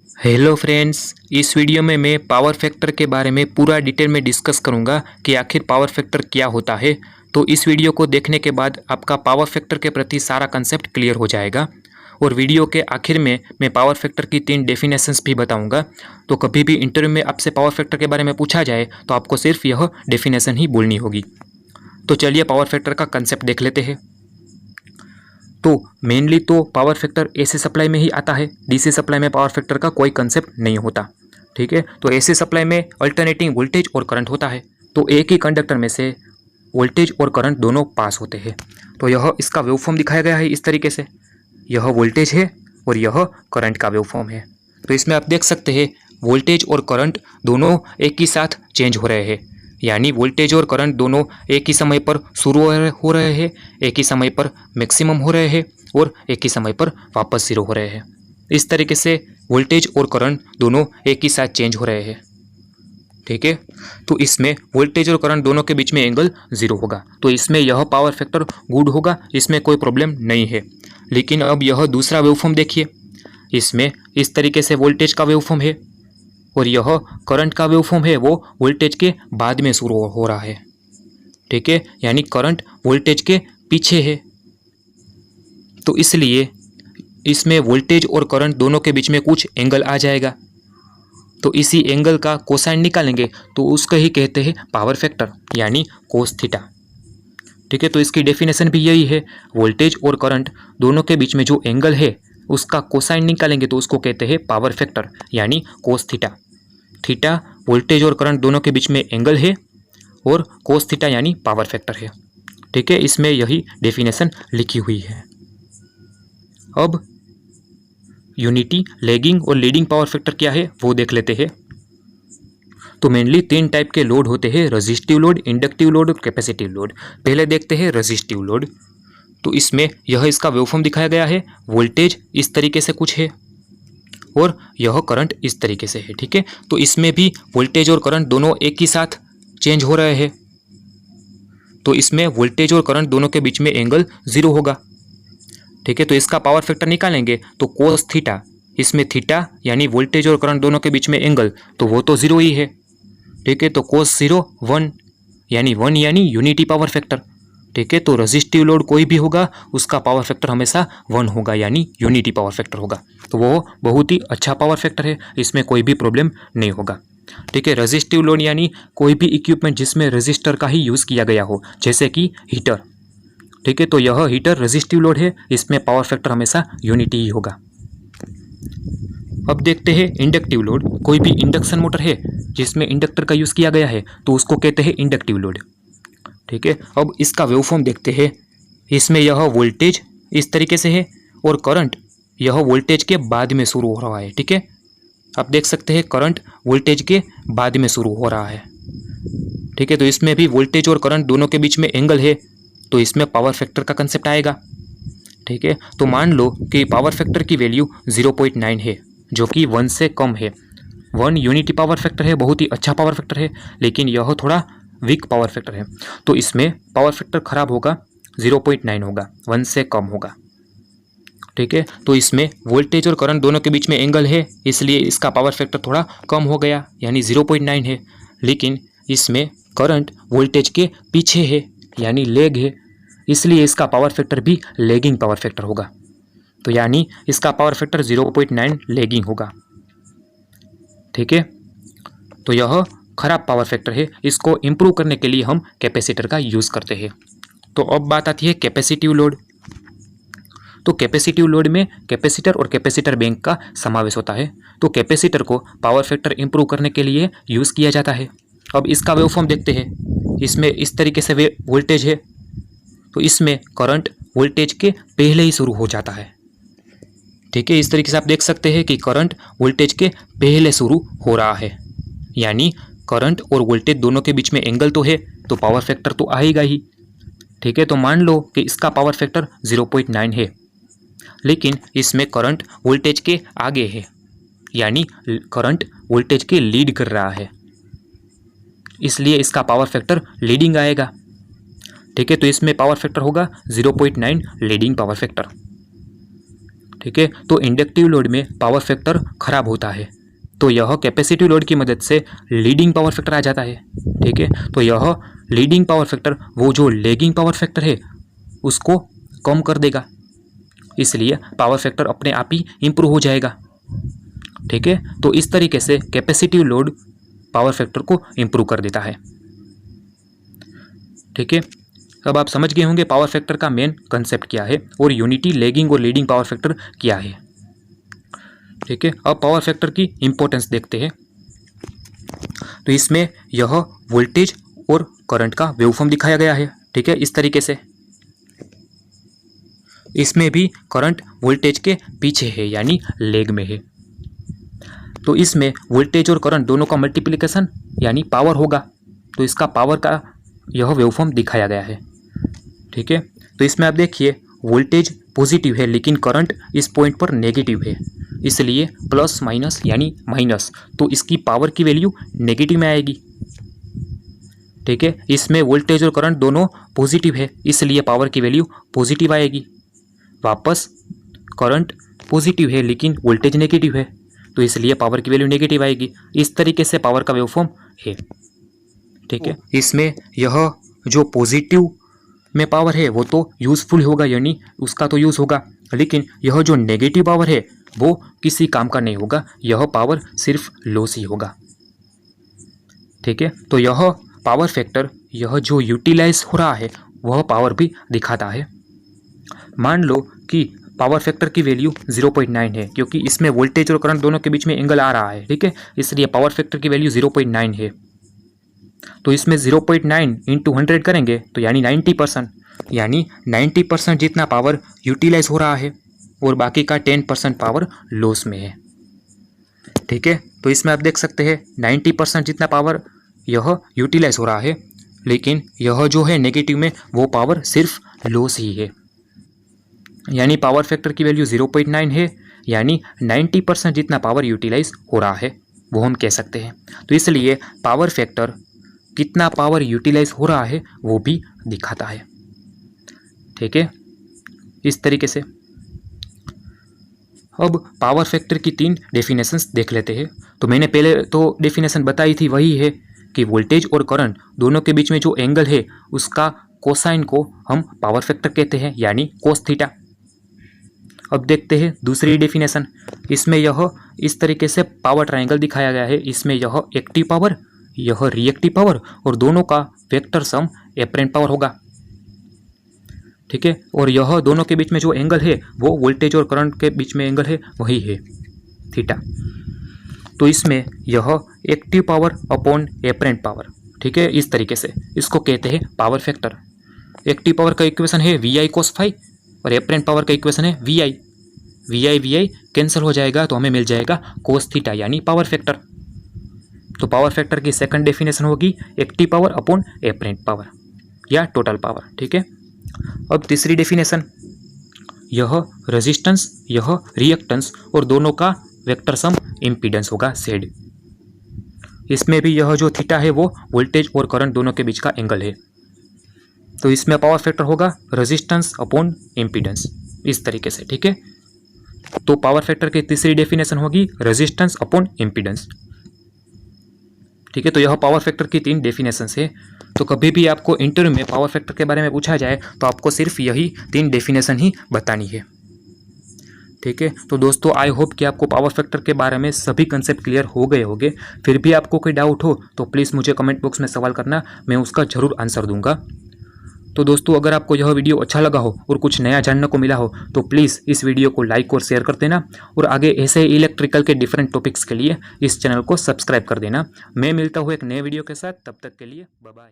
Hello friends, इस video में मैं पावर फैक्टर के बारे में पूरा डिटेल में डिस्कस करूंगा कि आखिर पावर फैक्टर क्या होता है। तो इस वीडियो को देखने के बाद आपका पावर फैक्टर के प्रति सारा कंसेप्ट क्लियर हो जाएगा। और वीडियो के आखिर में मैं पावर फैक्टर की 3 डेफिनेशंस भी बताऊंगा। तो कभी भी इंटरव्यू में आपसे पावर फैक्टर के बारे में पूछा जाए तो आपको सिर्फ यह डेफिनेशन ही बोलनी होगी। तो चलिए पावर फैक्टर का कंसेप्ट देख लेते हैं। तो मेनली तो पावर फैक्टर एसी सप्लाई में ही आता है। डीसी सप्लाई में पावर फैक्टर का कोई कंसेप्ट नहीं होता। ठीक है, तो एसी सप्लाई में अल्टरनेटिंग वोल्टेज और करंट होता है। तो एक ही कंडक्टर में से वोल्टेज और करंट दोनों पास होते हैं। तो यह इसका वेवफॉर्म दिखाया गया है इस तरीके से। यह वोल्टेज है और यह करंट का वेवफॉर्म है। तो इसमें आप देख सकते हैं वोल्टेज और करंट दोनों एक ही साथ चेंज हो रहे हैं। यानी वोल्टेज और करंट दोनों एक ही समय पर शुरू हो रहे हैं, एक ही समय पर मैक्सिमम हो रहे हैं और एक ही समय पर वापस जीरो हो रहे हैं। इस तरीके से वोल्टेज और करंट दोनों एक ही साथ चेंज हो रहे हैं। ठीक है, तो इसमें वोल्टेज और करंट दोनों के बीच में एंगल जीरो होगा। तो इसमें यह पावर फैक्टर गुड होगा, इसमें कोई प्रॉब्लम नहीं है। लेकिन अब यह दूसरा वेवफॉर्म देखिए। इसमें इस तरीके से वोल्टेज का वेवफॉर्म है और यह करंट का वेवफॉर्म है, वो वोल्टेज के बाद में शुरू हो रहा है। ठीक है, यानी करंट वोल्टेज के पीछे है। तो इसलिए इसमें वोल्टेज और करंट दोनों के बीच में कुछ एंगल आ जाएगा। तो इसी एंगल का कोसाइन निकालेंगे तो उसको ही कहते हैं पावर फैक्टर, यानी कोस थीटा। ठीक है, तो इसकी डेफिनेशन भी यही है। वोल्टेज और करंट दोनों के बीच में जो एंगल है उसका कोसाइन निकालेंगे तो उसको कहते हैं पावर फैक्टर, यानी कोस थीटा। थीटा वोल्टेज और करंट दोनों के बीच में एंगल है और कोस थीटा यानी पावर फैक्टर है। ठीक है, इसमें यही डेफिनेशन लिखी हुई है। अब यूनिटी, लैगिंग और लीडिंग पावर फैक्टर क्या है वो देख लेते हैं। तो मेनली 3 टाइप के लोड होते हैं, रेजिस्टिव लोड, इंडक्टिव लोड और कैपेसिटिव लोड। पहले देखते हैं रेजिस्टिव लोड। तो इसमें यह इसका वेवफॉर्म दिखाया गया है। वोल्टेज इस तरीके से कुछ है और यह करंट इस तरीके से है। ठीक है, तो इसमें भी वोल्टेज और करंट दोनों एक ही साथ चेंज हो रहे हैं। तो इसमें वोल्टेज और करंट दोनों के बीच में एंगल जीरो होगा। ठीक है, तो इसका पावर फैक्टर निकालेंगे तो कोस थीटा, इसमें थीटा यानी वोल्टेज और करंट दोनों के बीच में एंगल, तो वो तो जीरो ही है। ठीक है, तो कोस 0 1 यानी यूनिटी पावर फैक्टर। ठीक है, तो रेजिस्टिव लोड कोई भी होगा उसका पावर फैक्टर हमेशा 1 होगा, यानी यूनिटी पावर फैक्टर होगा। तो वो बहुत ही अच्छा पावर फैक्टर है, इसमें कोई भी प्रॉब्लम नहीं होगा। ठीक है, रेजिस्टिव लोड यानी कोई भी इक्विपमेंट जिसमें रेजिस्टर का ही यूज़ किया गया हो, जैसे कि हीटर। ठीक है, तो यह हीटर रेजिस्टिव लोड है, इसमें पावर फैक्टर हमेशा यूनिटी ही होगा। अब देखते हैं इंडक्टिव लोड। कोई भी इंडक्शन मोटर है जिसमें इंडक्टर का यूज़ किया गया है तो उसको कहते हैं इंडक्टिव लोड। ठीक है, अब इसका वेवफॉर्म देखते हैं। इसमें यह वोल्टेज इस तरीके से है और करंट यह वोल्टेज के बाद में शुरू हो रहा है। ठीक है, आप देख सकते हैं करंट वोल्टेज के बाद में शुरू हो रहा है। ठीक है, तो इसमें भी वोल्टेज और करंट दोनों के बीच में एंगल है, तो इसमें पावर फैक्टर का कंसेप्ट आएगा। ठीक है, तो मान लो कि पावर फैक्टर की वैल्यू 0.9 है, जो कि 1 से कम है। 1 यूनिटी पावर फैक्टर है, बहुत ही अच्छा पावर फैक्टर है, लेकिन यह थोड़ा वीक पावर फैक्टर है। तो इसमें पावर फैक्टर खराब होगा, 0.9 होगा, 1 से कम होगा। ठीक है, तो इसमें वोल्टेज और करंट दोनों के बीच में एंगल है, इसलिए इसका पावर फैक्टर थोड़ा कम हो गया, यानी 0.9 है। लेकिन इसमें करंट वोल्टेज के पीछे है, यानी लेग है, इसलिए इसका पावर फैक्टर भी लेगिंग पावर फैक्टर होगा। तो यानी इसका पावर फैक्टर 0.9 लेगिंग होगा। ठीक है, तो यह खराब पावर फैक्टर है, इसको इम्प्रूव करने के लिए हम कैपेसिटर का यूज़ करते हैं। तो अब बात आती है कैपेसिटिव लोड। तो कैपेसिटिव लोड में कैपेसिटर और कैपेसिटर बैंक का समावेश होता है। तो कैपेसिटर को पावर फैक्टर इम्प्रूव करने के लिए यूज़ किया जाता है। अब इसका वेवफॉर्म देखते हैं। इसमें इस तरीके से वोल्टेज है, तो इसमें करंट वोल्टेज के पहले ही शुरू हो जाता है। ठीक है, इस तरीके से आप देख सकते हैं कि करंट वोल्टेज के पहले शुरू हो रहा है, यानी करंट और वोल्टेज दोनों के बीच में एंगल तो है, तो पावर फैक्टर तो आएगा ही। ठीक है, तो मान लो कि इसका पावर फैक्टर 0.9 है, लेकिन इसमें करंट वोल्टेज के आगे है, यानी करंट वोल्टेज के लीड कर रहा है, इसलिए इसका पावर फैक्टर लीडिंग आएगा। ठीक है, तो इसमें पावर फैक्टर होगा 0.9 लीडिंग पावर फैक्टर। ठीक है। तो इंडक्टिव लोड में पावर फैक्टर खराब होता है, तो यह कैपेसिटिव लोड की मदद से लीडिंग पावर फैक्टर आ जाता है। ठीक है, तो यह लीडिंग पावर फैक्टर वो जो लेगिंग पावर फैक्टर है उसको कम कर देगा, इसलिए पावर फैक्टर अपने आप ही इम्प्रूव हो जाएगा। ठीक है, तो इस तरीके से कैपेसिटिव लोड पावर फैक्टर को इम्प्रूव कर देता है। ठीक है, अब आप समझ गए होंगे पावर फैक्टर का मेन कंसेप्ट क्या है और यूनिटी, लेगिंग और लीडिंग पावर फैक्टर क्या है। ठीक है, अब पावर फैक्टर की इंपॉर्टेंस देखते हैं। तो इसमें यह वोल्टेज और करंट का वेवफॉर्म दिखाया गया है। ठीक है, इस तरीके से इसमें भी करंट वोल्टेज के पीछे है यानी लेग में है। तो इसमें वोल्टेज और करंट दोनों का मल्टीप्लिकेशन यानी पावर होगा, तो इसका पावर का यह वेवफॉर्म दिखाया गया है। ठीक है, तो इसमें आप देखिए वोल्टेज पॉजिटिव है लेकिन करंट इस पॉइंट पर नेगेटिव है, इसलिए प्लस माइनस यानी माइनस, तो इसकी पावर की वैल्यू नेगेटिव में आएगी। ठीक है, इसमें वोल्टेज और करंट दोनों पॉजिटिव है, इसलिए पावर की वैल्यू पॉजिटिव आएगी। वापस करंट पॉजिटिव है लेकिन वोल्टेज नेगेटिव है, तो इसलिए पावर की वैल्यू नेगेटिव आएगी। इस तरीके से पावर का वेवफॉर्म है। ठीक है, इसमें यह जो पॉजिटिव में पावर है वो तो यूज़फुल होगा यानी उसका तो यूज़ होगा, लेकिन यह जो नेगेटिव पावर है वो किसी काम का नहीं होगा, यह पावर सिर्फ लॉस ही होगा। ठीक है, तो यह पावर फैक्टर यह जो यूटिलाइज हो रहा है वह पावर भी दिखाता है। मान लो कि पावर फैक्टर की वैल्यू 0.9 है, क्योंकि इसमें वोल्टेज और करंट दोनों के बीच में एंगल आ रहा है। ठीक है, इसलिए पावर फैक्टर की वैल्यू 0.9 है। तो इसमें 0.9 इंटू 100 करेंगे तो यानी 90%, यानी 90% जितना पावर यूटिलाइज हो रहा है और बाकी का 10% पावर लॉस में है। ठीक है, तो इसमें आप देख सकते हैं 90% जितना पावर यह यूटिलाइज हो रहा है, लेकिन यह जो है नेगेटिव में वो पावर सिर्फ लॉस ही है, यानी पावर फैक्टर की वैल्यू 0.9 है, यानी 90% जितना पावर यूटिलाइज हो रहा है वो हम कह सकते हैं। तो इसलिए पावर फैक्टर कितना पावर यूटिलाइज हो रहा है वो भी दिखाता है। ठीक है, इस तरीके से अब पावर फैक्टर की 3 डेफिनेशंस देख लेते हैं। तो मैंने पहले तो डेफिनेशन बताई थी, वही है कि वोल्टेज और करंट दोनों के बीच में जो एंगल है उसका कोसाइन को हम पावर फैक्टर कहते हैं यानी कोस थीटा। अब देखते हैं दूसरी डेफिनेशन। इसमें यह इस तरीके से पावर ट्रायंगल दिखाया गया है। इसमें यह एक्टिव पावर, यह रिएक्टिव पावर और दोनों का वेक्टर सम एपरेंट पावर होगा। ठीक है, और यह दोनों के बीच में जो एंगल है वो वोल्टेज और करंट के बीच में एंगल है वही है थीटा। तो इसमें यह active power upon apparent power. ठीक है, इस तरीके से इसको कहते हैं पावर फैक्टर। एक्टिव पावर का इक्वेशन है VI cos फाई और एपरेंट पावर का इक्वेशन है VI। VI कैंसिल हो जाएगा तो हमें मिल जाएगा कोस थीटा यानी पावर फैक्टर। तो पावर फैक्टर की सेकंड डेफिनेशन होगी active power upon apparent power या टोटल पावर। ठीक है, अब तीसरी डेफिनेशन, यह रेजिस्टेंस, यह रिएक्टेंस और दोनों का वेक्टर सम इम्पीडेंस होगा Z। इसमें भी यह जो थीटा है वो वोल्टेज और करंट दोनों के बीच का एंगल है। तो इसमें पावर फैक्टर होगा रेजिस्टेंस अपॉन इम्पीडेंस, इस तरीके से। ठीक है, तो पावर फैक्टर की तीसरी डेफिनेशन होगी रेजिस्टेंस अपॉन इम्पीडेंस। ठीक है, तो यह पावर फैक्टर की 3 डेफिनेशंस है। तो कभी भी आपको इंटरव्यू में पावर फैक्टर के बारे में पूछा जाए तो आपको सिर्फ यही 3 डेफिनेशन ही बतानी है। ठीक है, तो दोस्तों आई होप कि आपको पावर फैक्टर के बारे में सभी कंसेप्ट क्लियर हो गए होंगे। फिर भी आपको कोई डाउट हो तो प्लीज़ मुझे कमेंट बॉक्स में सवाल करना, मैं उसका ज़रूर आंसर दूंगा। तो दोस्तों अगर आपको यह वीडियो अच्छा लगा हो और कुछ नया जानने को मिला हो तो प्लीज़ इस वीडियो को लाइक और शेयर कर देना, और आगे ऐसे इलेक्ट्रिकल के डिफरेंट टॉपिक्स के लिए इस चैनल को सब्सक्राइब कर देना। मैं मिलता हूँ एक नए वीडियो के साथ, तब तक के लिए बाय बाय।